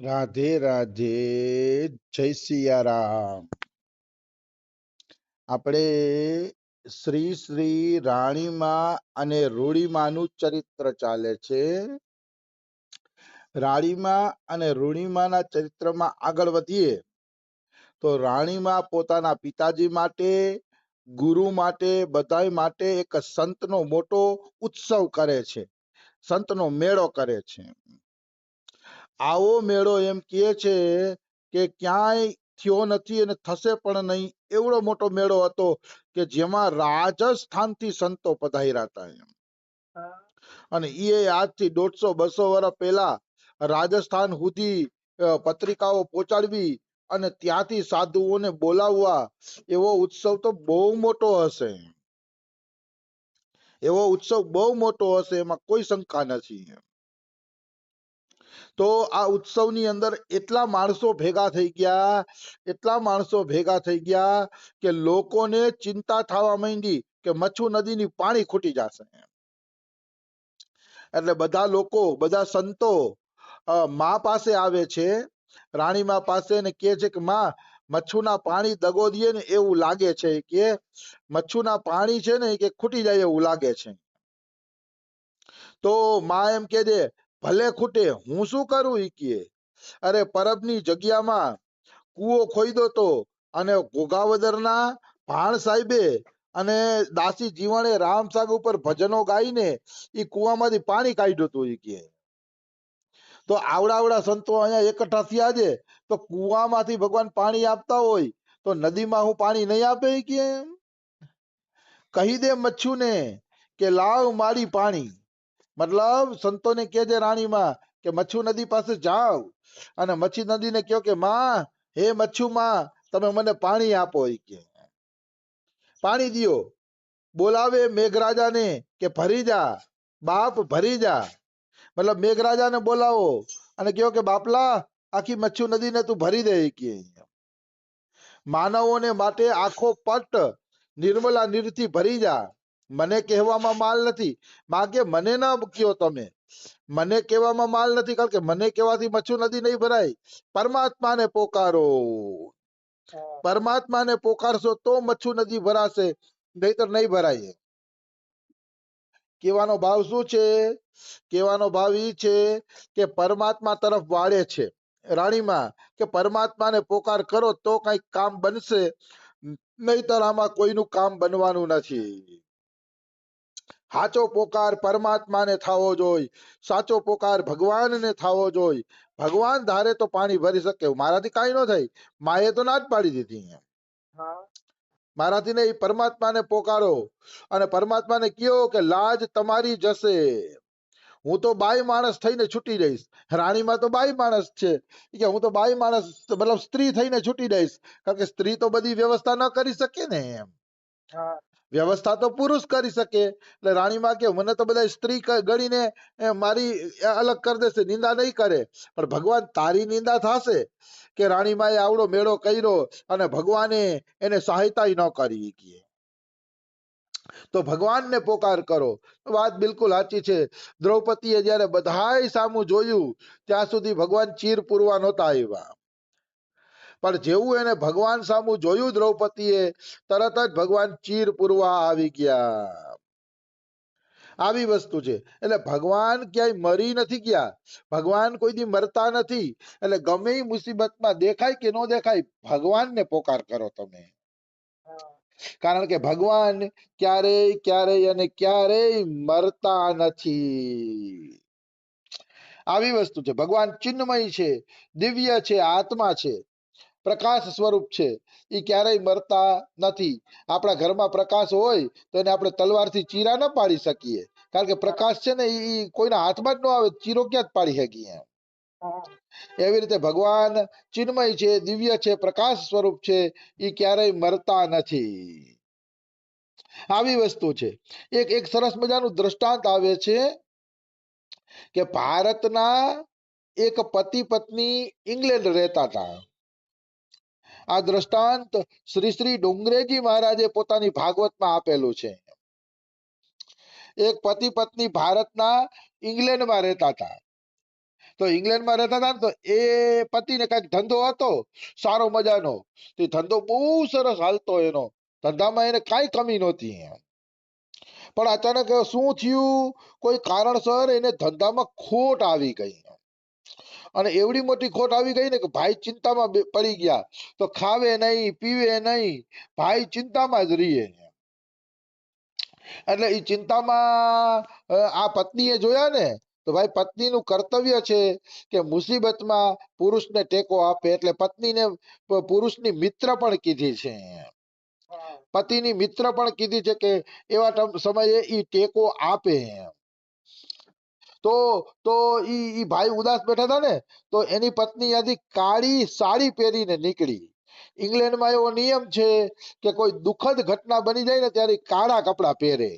રાધે રાધે, જય સિયારામ. આપણે શ્રી શ્રી રાણીમા અને રૂડીમાનું ચરિત્ર ચાલે છે. રાણીમા અને રૂડીમાના ચરિત્રમાં આગળ વધીએ તો રાણીમા પોતાના પિતાજી માટે, ગુરુ માટે, બધાય માટે એક સંતનો મોટો ઉત્સવ કરે છે, સંતનો મેળો કરે છે. આવો મેળો એમ કહે છે કે ક્યાંય થયો નથી અને થશે પણ નહીં, એવડો મોટો મેળો હતો કે જેમાં રાજસ્થાનથી સંતો પધાર્યા હતા એમ. અને એ આજથી 150-200 વર્ષ પહેલા રાજસ્થાન સુધી પત્રિકાઓ પહોંચાડવી અને ત્યાંથી સાધુઓને બોલાવવા, એવો ઉત્સવ તો બહુ મોટો હશે. એવો ઉત્સવ બહુ મોટો હશે, એમાં કોઈ શંકા નથી. તો આ ઉત્સવની અંદર એટલા માણસો ભેગા થઈ ગયા, એટલા માણસો ભેગા થઈ ગયા કે લોકોને ચિંતા થવા માંડી કે મચ્છુ નદીની પાણી ખૂટી જશે. એટલે બધા લોકો, બધા સંતો માં પાસે આવે છે, રાણીમા પાસે, ને કહે છે કે માં, મચ્છુના પાણી દગો દે ને એવું લાગે છે, કે મચ્છુના પાણી છે ને કે ખૂટી જાય એવું લાગે છે. તો માં એમ કે છે ભલે ખૂટે, હું શું કરું ઈ કે. અરે પરબની જગ્યામાં કૂવો ખોદ્યો તો, અને ઘોઘાવદરના ભાણ સાહેબે અને દાસી જીવણે રામ સાગ ઉપર ભજનો ગાઈને ઈ કૂવામાંથી પાણી કાઢ્યું હતું ઈ કે. તો આવડા સંતો અહીંયા એકઠા થયા છે, તો કૂવામાંથી ભગવાન પાણી આપતા હોય તો નદીમાં હું પાણી નહીં આપે ઈ કે. કહી દે મચ્છુને કે લાવ મારી પાણી. મતલબ સંતોને કહે છે રાણીમાં કે મચ્છુ નદી પાસે જાઓ અને મચ્છી નદીને કહો કે માં, હે મચ્છુ માં, તમે મને પાણી આપો ઈ કે. પાણી દિયો. બોલાવે મેઘરાજાને કે ભરી જા બાપ, ભરી જા. મતલબ મેઘરાજાને બોલાવો અને કહો કે બાપલા, આખી મચ્છુ નદીને તું ભરી દે ઈ કે. માનવોને માટે આખો પટ નિર્મલા નીરથી ભરી જા. મને કહેવામાં માલ નથી. માં કે મને ના કયો, તમે મને કહેવામાં માલ નથી, કારણ કે મને કહેવાથી મચ્છુ નદી નહીં ભરાય. પરમાત્માને પોકારો, પરમાત્માને પોકારશો તો મચ્છુ નદી ભરાશે, નહીતર નહીં ભરાય. કહેવાનો ભાવ શું છે? કહેવાનો ભાવ ઈ છે કે પરમાત્મા તરફ વાળે છે રાણીમાં, કે પરમાત્માને પોકાર કરો તો કઈક કામ બનશે, નહીતર આમાં કોઈનું કામ બનવાનું નથી. સાચો પોકાર પરમાત્માને થવો જોઈએ, સાચો પોકાર ભગવાનને થવો જોઈએ. ભગવાન ધારે તો પાણી ભરી શકે, મારાથી કાંઈ ન થાય. માએ તો ના જ પાડી દીધી. મારાથી નહીં, પરમાત્માને પોકારો અને પરમાત્માને કહો કે લાજ તમારી જશે, હું તો બાઈ માણસ થઈને છૂટી જઈશ. રાણીમાં તો બાઈ માણસ છે કે હું તો બાઈ માણસ, મતલબ સ્ત્રી થઈને છૂટી જઈશ, કારણ કે સ્ત્રી તો બધી વ્યવસ્થા ન કરી શકે ને એમ. વ્યવસ્થા તો પુરુષ કરી શકે. એટલે રાણીમાં કે મને તો બધા સ્ત્રી ગણીને મારી અલગ કરી દેશે, નિંદા નહીં કરે. પણ ભગવાન તારી નિંદા થશે કે રાણીમાએ આવડો મેળો કર્યો અને ભગવાને એને સહાયતા ન કરી કે. તો ભગવાનને પોકાર કરો. વાત બિલકુલ સાચી છે. દ્રૌપદીએ જયારે બધાય સામું જોયું ત્યાં સુધી ભગવાન ચીર પૂરવા નહોતા આવ્યા, પણ જેવું એને ભગવાન સામું જોયું દ્રૌપદીએ, તરત જ ભગવાન ચીર પૂરવા આવી ગયા. આવી વસ્તુ છે. એટલે ભગવાન ક્યાંય મરી નથી ગયા, ભગવાન કોઈ દી મરતા નથી. એટલે ગમે એ મુસીબતમાં દેખાય કે ન દેખાય, ભગવાનને પોકાર કરો તમે, કારણ કે ભગવાન ક્યારેય અને ક્યારેય મરતા નથી. આવી વસ્તુ છે. ભગવાન ચિન્મય છે, દિવ્ય છે, આત્મા છે, પ્રકાશ સ્વરૂપ છે. એ ક્યારેય મરતા નથી. આપણા ઘરમાં પ્રકાશ હોય તો એને આપણે તલવારથી ચીરા ન પાડી શકીએ, કારણ કે પ્રકાશ છે ને એ કોઈના હાથમાં જ ન આવે, ચીરો ક્યાં જ પાડી શકીએ. એવી રીતે ભગવાન ચિન્મય છે, દિવ્ય છે, પ્રકાશ સ્વરૂપ છે, એ ક્યારેય મરતા નથી. આવી વસ્તુ છે. એક સરસ મજાનું દ્રષ્ટાંત આવે છે કે ભારતના એક પતિ પત્ની ઇંગ્લેન્ડ રહેતા હતા. આ દ્રષ્ટાંત શ્રી શ્રી ડુંગરેજી મહારાજે પોતાની ભાગવતમાં આપેલું છે. એક પતિ પત્ની ભારતના ઇંગ્લેન્ડમાં રહેતા હતા. તો ઇંગ્લેન્ડમાં રહેતા હતા ને તો એ પતિને કઈક ધંધો હતો સારો મજાનો, તે ધંધો બહુ સરસ હાલતો એનો, ધંધામાં એને કાંઈ કમી નહોતી. પણ અચાનક શું થયું, કોઈ કારણસર એને ધંધામાં ખોટ આવી ગઈ, અને એવડી મોટી ખોટ આવી ગઈ ને કે ભાઈ ચિંતામાં પડી ગયા. તો ખાવે નહીં, પીવે નહીં, ભાઈ ચિંતામાં જ રહીએ. એટલે એ ચિંતામાં આ પત્નીએ જોયા ને, તો ભાઈ પત્નીનું કર્તવ્ય છે કે મુસીબતમાં પુરુષને ટેકો આપે. એટલે પત્નીને પુરુષની મિત્ર પણ કીધી છે, પતિની મિત્ર પણ કીધી છે કે એવા સમયે ઈ ટેકો આપે. તો ઈ ભાઈ ઉદાસ બેઠા હતા ને, તો એની પત્ની ત્યાંથી કાળી સાડી પહેરીને નીકળી. ઇંગ્લેન્ડમાં એવો નિયમ છે કે કોઈ દુઃખદ ઘટના બની જાય ને ત્યારે કાળા કપડા પહેરે.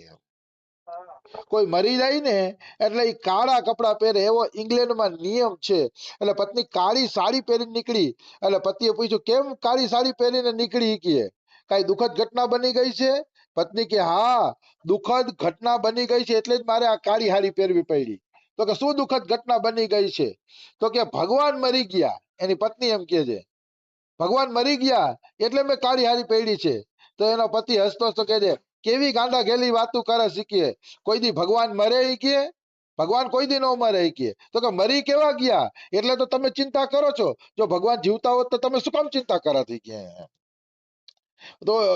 કોઈ મરી જાય ને એટલે એ કાળા કપડા પહેરે, એવો ઇંગ્લેન્ડમાં નિયમ છે. એટલે પત્ની કાળી સાડી પહેરીને નીકળી. એટલે પતિએ પૂછ્યું કેમ કાળી સાડી પહેરીને નીકળી, કે કઈ દુઃખદ ઘટના બની ગઈ છે? પત્ની કે હા, દુઃખદ ઘટના બની ગઈ છે એટલે જ મારે આ કાળી સાડી પહેરવી પડી. તો કે શું દુઃખદ ઘટના બની ગઈ છે? તો કે ભગવાન મરી ગયા. એની પત્ની એમ કે છે ભગવાન મરી ગયા એટલે મેં કાળી સાડી પહેરી છે. તો એનો પતિ હસતો હસતો કહે છે કેવી ગાંડા ઘેલી વાતું કરે શીખીએ, કોઈ દી ભગવાન મરે કે? ભગવાન કોઈ દી નો મરે કે. તો કે મરી કેવા ગયા એટલે તો તમે ચિંતા કરો છો, જો ભગવાન જીવતા હોત તો તમે શું કામ ચિંતા કરાતી કે.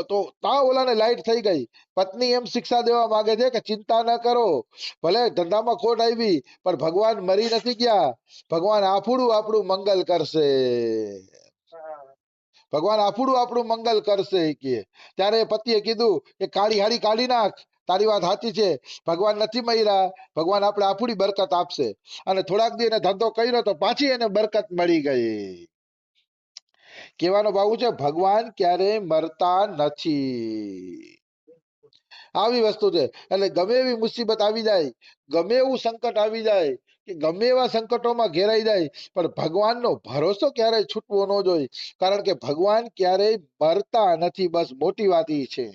તો તા ઓલાને લાઈટ થઈ ગઈ. પત્ની એમ શિક્ષા દેવા માંગે છે કે ચિંતા ન કરો, ભલે ધંધામાં ખોટ આવી પણ ભગવાન મરી નથી ગયા, ભગવાન આપણું મંગલ કરશે, ભગવાન આપણું મંગલ કરશે કે. ત્યારે પતિએ કીધું કે કાળી હાડી કાઢી નાખ, તારી વાત સાચી છે, ભગવાન નથી મર્યા, ભગવાન આપણે આપણી બરકત આપશે. અને થોડાક દી એને ધંધો કર્યો તો પાછી એને બરકત મળી ગઈ. કહેવાનો ભાવ છે ભગવાન ક્યારેય મરતા નથી. આવી વસ્તુ છે. એટલે ગમે એવી મુસીબત આવી જાય, ગમે એવું સંકટ આવી જાય, કે ગમે એવા સંકટોમાં ઘેરાઈ જાય, પણ ભગવાનનો ભરોસો ક્યારેય છૂટવો ન જોઈએ. કારણ કે ભગવાન ક્યારેય મરતા નથી, બસ મોટી વાત ઈ છે.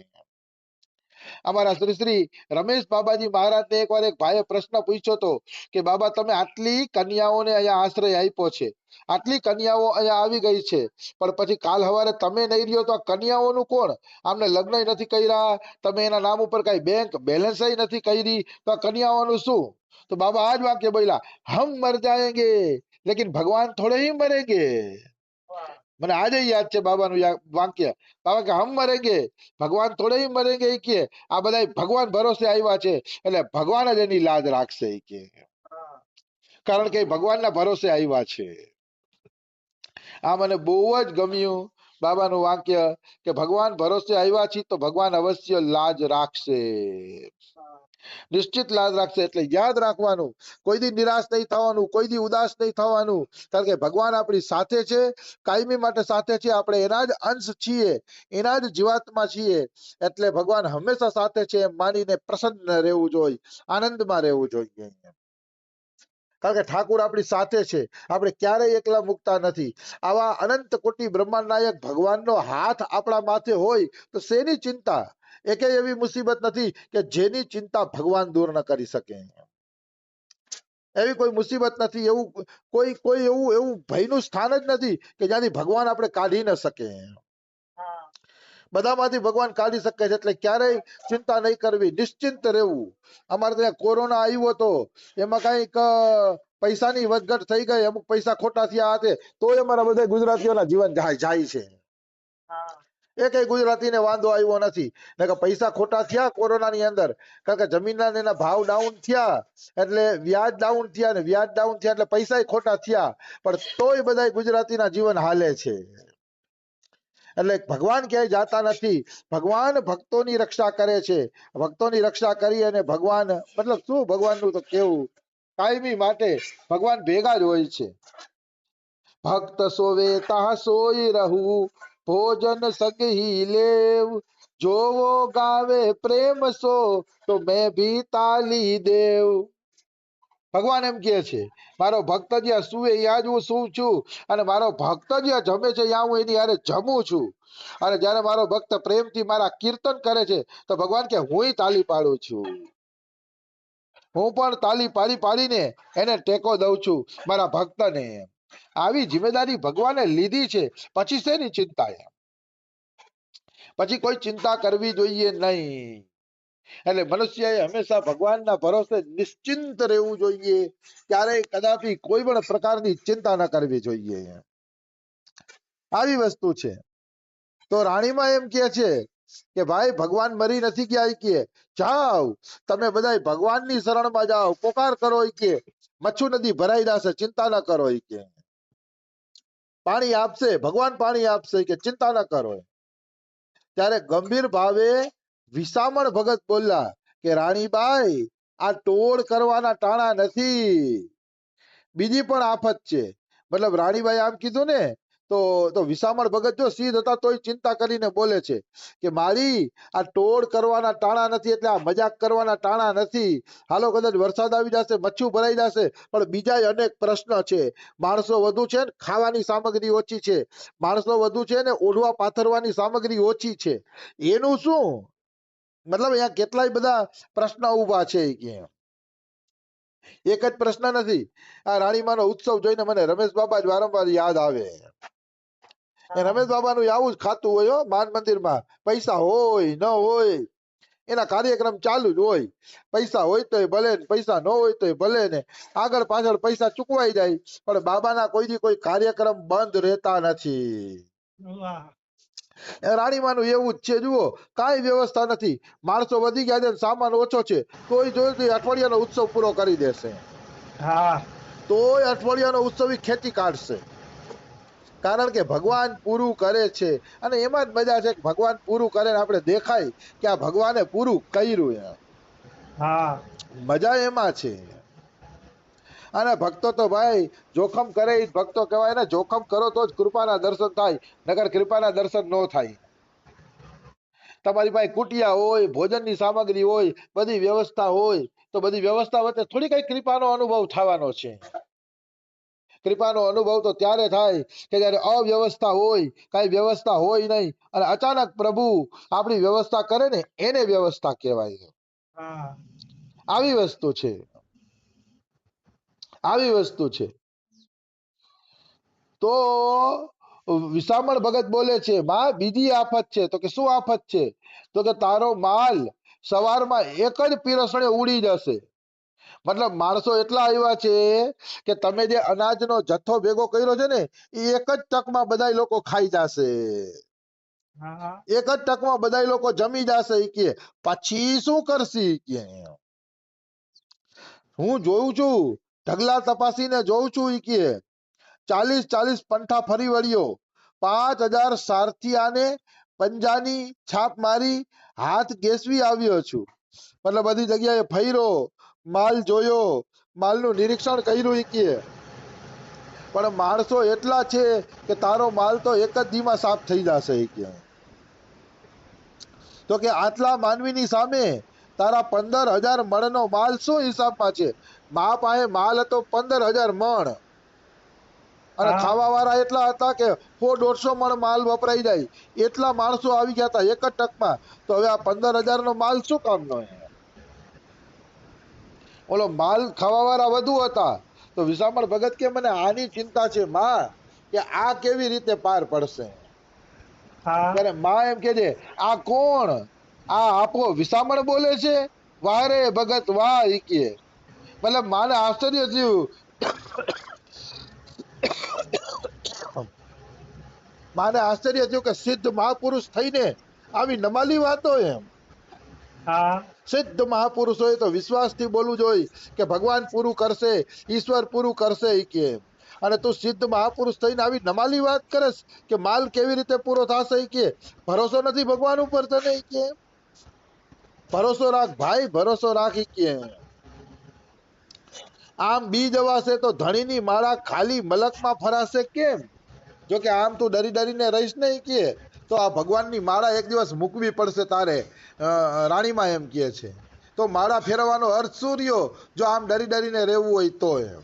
અમારા શ્રી શ્રી રમેશ બાબાજી મહારાજને એકવાર એક ભાઈએ પ્રશ્ન પૂછ્યો હતો કે બાબા તમે આટલી કન્યાઓને અહીંયા આશ્રય આપ્યો છે, આટલી કન્યાઓ અહીંયા આવી ગઈ છે, પણ પછી કાલ સવારે તમે નહીં રહ્યો તો આ કન્યાઓનું કોણ? આમને લગ્ન નથી કર્યા, તમે એના નામ ઉપર કઈ બેંક બેલેન્સ નથી કરી, તો આ કન્યાઓનું શું? તો બાબા આજ વાક્ય બોલ્યા, હમ મર જાયેંગે લેકિન ભગવાન થોડે ही मरेंगे. મને આજે યાદ છે બાબાનું વાક્ય. બાબા કે હમ મરેંગે, ભગવાન થોડે ही मरेंगे કે આ બધા ભગવાન ભરોસે આવ્યા છે એટલે ભગવાન જ એની લાજ રાખશે કે, કારણ કે ભગવાનના ભરોસે આવ્યા છે. આ મને બહુ જ ગમ્યું બાબાનું વાક્ય કે ભગવાન ભરોસે આવ્યા છીએ તો ભગવાન અવશ્ય લાજ રાખશે, નિશ્ચિત લાજ રાખશે. એટલે યાદ રાખવાનું, કોઈ દી નિરાશ નહીં થવાનું, કોઈ દી ઉદાસ નહીં થવાનું, કારણ કે ભગવાન આપણી સાથે છે, કાયમી માટે સાથે છે. આપણે એના જ અંશ છીએ, એના જ જીવાત્મા છીએ, એટલે ભગવાન હંમેશા સાથે છે એમ માનીને પ્રસન્ન રહેવું જોઈએ, આનંદમાં રહેવું જોઈએ. કારણ કે ઠાકુર આપણી સાથે છે, આપણે ક્યારેય એકલા મુકતા નથી. આવા અનંત કોટી બ્રહ્માંડ નાયક ભગવાનનો હાથ આપણા માથે હોય તો શેની ચિંતા? એકે એવી મુસીબત નથી કે જેની ચિંતા ભગવાન દૂર ન કરી શકે. એવી કોઈ મુસીબત નથી, એવું કોઈ એવું ભયનું સ્થાન જ નથી કે જ્યાંથી ભગવાન આપણે કાઢી ન શકે. બધામાંથી ભગવાન કાઢી શકે છે. એટલે ક્યારેય ચિંતા નહીં કરવી, નિશ્ચિંત રહેવું. અમારે ત્યાં કોરોના આવ્યો હતો, એમાં કઈક પૈસાની વધઘટ થઈ ગઈ, અમુક પૈસા ખોટા થયા હતા, તોય અમારા બધા ગુજરાતીઓના જીવન જાય છે. એકેય ગુજરાતીને વાંધો આવ્યો નથી. પૈસા ખોટા થયા કોરોનાની અંદર, કારણ કે જમીનના એના ભાવ ડાઉન થયા, એટલે વ્યાજ ડાઉન થયા, ને વ્યાજ ડાઉન થયા એટલે પૈસા ખોટા થયા, પણ તોય બધા ગુજરાતીના જીવન હાલે છે. એટલે ભગવાન ક્યાંય જાતા નથી, ભગવાન ભક્તોની રક્ષા કરે છે. ભક્તોની રક્ષા કરી અને ભગવાન મતલબ શું, ભગવાનનું તો કેવું, કાયમી માટે ભગવાન ભેગા જ હોય છે. ભક્ત સોવે તા સોઈ રહું, ભોજન સગહી લેવ, જોવો ગાવે પ્રેમ સો તો મેં ભી તાલી દેવ. ભગવાન એમ કે છે મારો ભક્ત જ્યાં સુવે ત્યાં જ હું સુવ છું, અને મારો ભક્ત જ્યાં જમે છે ત્યાં હું એની હારે જમું છું. અને જયારે મારો ભક્ત પ્રેમથી મારા કીર્તન કરે છે તો ભગવાન કે હું તાલી પાડું છું. હું પણ તાલી પાડી પાડીને એને ટેકો દઉં છું મારા ભક્તને. આવી જિમ્મેદારી ભગવાને લીધી છે, પછી શેની ચિંતા? પછી કોઈ ચિંતા કરવી જોઈએ નહીં. એટલે મનુષ્યએ હંમેશા ભગવાનના ભરોસે નિશ્ચિંત રહેવું જોઈએ. ક્યારેય કદાપી કોઈ પણ પ્રકારની ચિંતા ન કરવી જોઈએ. આવી વસ્તુ છે. તો રાણીમાં એમ કે છે કે ભાઈ ભગવાન મરી નથી ગયા, કે જાઓ તમે બધા ભગવાનની શરણમાં જાઓ, પોકાર કરો, કે મચ્છુ નદી ભરાઈ જશે, ચિંતા ન કરો, કે પાણી આપશે ભગવાન, પાણી આપશે, કે ચિંતા ન કરો. ત્યારે ગંભીર ભાવે વિસામણ ભગત બોલ્યા કે રાણીબાઈ, આ ટોળ કરવાના ટાણા નથી, બીજી પણ આફત છે. મતલબ રાણીબાઈ આમ કીધું ને, તો વિસામણ ભગત જો સિદ્ધ હતા તોય ચિંતા કરીને બોલે છે કે મારી આ ટોળ કરવાના ટાણા નથી, એટલે આ મજાક કરવાના ટાણા નથી. હાલો કદાચ વરસાદ આવી જશે, મચ્છુ ભરાઈ જશે, પણ બીજા અનેક પ્રશ્ન છે. માણસો વધુ છે ને ખાવાની સામગ્રી ઓછી છે, માણસો વધુ છે ને ઓઢવા પાથરવાની સામગ્રી ઓછી છે, એનું શું? મતલબ અહીંયા કેટલાય બધા પ્રશ્ન ઉભા છે. કે એક જ પ્રશ્ન નથી. આ રાણીમાનો ઉત્સવ જોઈને મને રમેશ બાબા જ વારંવાર યાદ આવે. રમેશ બાબાનું આવું જ ખાતું હોય માન મંદિરમાં. પૈસા હોય ન હોય એના કાર્યક્રમ ચાલુ જ હોય. પૈસા હોય તોય ભલે, પૈસા ન હોય તોય ભલે, ને આગળ પાછળ પૈસા ચૂકવાઈ જાય, પણ બાબાના કોઈ દી કોઈ કાર્યક્રમ બંધ રહેતા નથી. રાણીમાનું એવું જ છે. જુઓ, કાંઈ વ્યવસ્થા નથી, માણસો વધી ગયા છે, સામાન ઓછો છે, તોય જોઈ અઠવાડિયાનો ઉત્સવ પૂરો કરી દેશે. તોય અઠવાડિયાનો ઉત્સવ ખેંચી કાઢશે. કારણ કે ભગવાન પૂરું કરે છે, અને એમાં જ મજા છે કે ભગવાન પૂરું કરે ને આપણે દેખાય કે આ ભગવાને પૂરું કર્યું. મજા એમાં છે. અને ભક્તો તો ભાઈ જોખમ કરે જ ભક્તો કહેવાય ને. જોખમ કરો તો જ કૃપાના દર્શન થાય, નકર કૃપાના દર્શન ન થાય. તમારી પાસે કુટિયા હોય, ભોજનની સામગ્રી હોય, બધી વ્યવસ્થા હોય, તો બધી વ્યવસ્થા વચ્ચે થોડી કઈ કૃપાનો અનુભવ થવાનો છે. કૃપાનો અનુભવ તો ત્યારે થાય કે જયારે અવ્યવસ્થા હોય, કઈ વ્યવસ્થા હોય નહીં, અને અચાનક પ્રભુ આપણી વ્યવસ્થા કરે ને એને વ્યવસ્થા કહેવાય. આવી વસ્તુ છે, આવી વસ્તુ છે. તો વિસામણ ભગત બોલે છે, માં બીજી આફત છે. તો કે શું આફત છે? તો કે તારો માલ સવારમાં એક જ પીરસણે ઉડી જશે. મતલબ માણસો એટલા આવ્યા છે કે તમે જે અનાજનો જથ્થો ભેગો કર્યો છે ને, એ એક જ ટકમાં બધા લોકો ખાઈ જશે. એક જ ટકમાં બધા લોકો જમી જશે. કે પછી શું કરશે? કે હું જોઉં છું, ઢગલા તપાસીને જોઉં છું, કે 40 પંઠા ફરી વળ્યો, 5000 સારથિયાને પંજાની છાપ મારી હાથ કેસવી આવ્યો છું. મતલબ બધી જગ્યાએ ફર્યો, માલ જોયો, માલનું નિરીક્ષણ કર્યું. કે પણ માણસો એટલા છે કે તારો માલ તો એક જ દીમાં સાફ થઈ જશે. કે તો કે આટલા માનવીની સામે તારા 15000 મણનો માલ શું હિસાબમાં છે? મા પાસે માલ હતો 15000 મણ, અને ખાવા વાળા એટલા હતા કે 100-150 મણ માલ વપરાઈ જાય. એટલા માણસો આવી ગયા હતા એક જ ટકમાં. તો હવે આ 15000 નો માલ શું કામનો? ઓલો માલ ખાવા વાળા વધુ હતા. તો વિસામણ ભગત કે મને આની ચિંતા છે માં, કે આ કેવી રીતે પાર પડશે. ત્યારે માં એમ કે છે, આ કોણ? આ આપો વિસામણ બોલે છે? વાહ રે ભગત વાહ. કે મતલબ માને આશ્ચર્ય થયું. માને આશ્ચર્ય થયું કે સિદ્ધ મહાપુરુષ થઈને આવી નમાલી વાતો એમ. સિદ્ધ મહાપુરુષ હોય તો વિશ્વાસથી બોલવું જોઈએ કે ભગવાન પૂરું કરશે, ઈશ્વર પૂરું કરશે. કે અને તું સિદ્ધ મહાપુરુષ થઈને આવી નમાલી વાત કરે કે માલ કેવી રીતે પૂરો થશે. કે ભરોસો નથી ભગવાન ઉપર તને? કે ભરોસો રાખ ભાઈ, ભરોસો રાખી. કે આમ બી જવાશે તો ધણીની માળા ખાલી મલકમાં ફરાશે કેમ? જો કે આમ તું ડરી ડરીને રહીશ નહીં, કે તો આ ભગવાનની માળા એક દિવસ મૂકવી પડશે તારે. રાણીમાં એમ કહે છે. તો માળા ફેરવવાનો અર્થ શું રહ્યો જો આમ ડરી ડરીને રહેવું હોય તો? એમ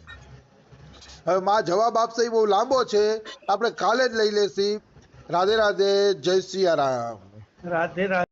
હવે માં જવાબ આપશે એ બહુ લાંબો છે, આપણે કાલે જ લઈ લેશી. રાધે રાધે, જય સિયારામ. રાધે રાધે.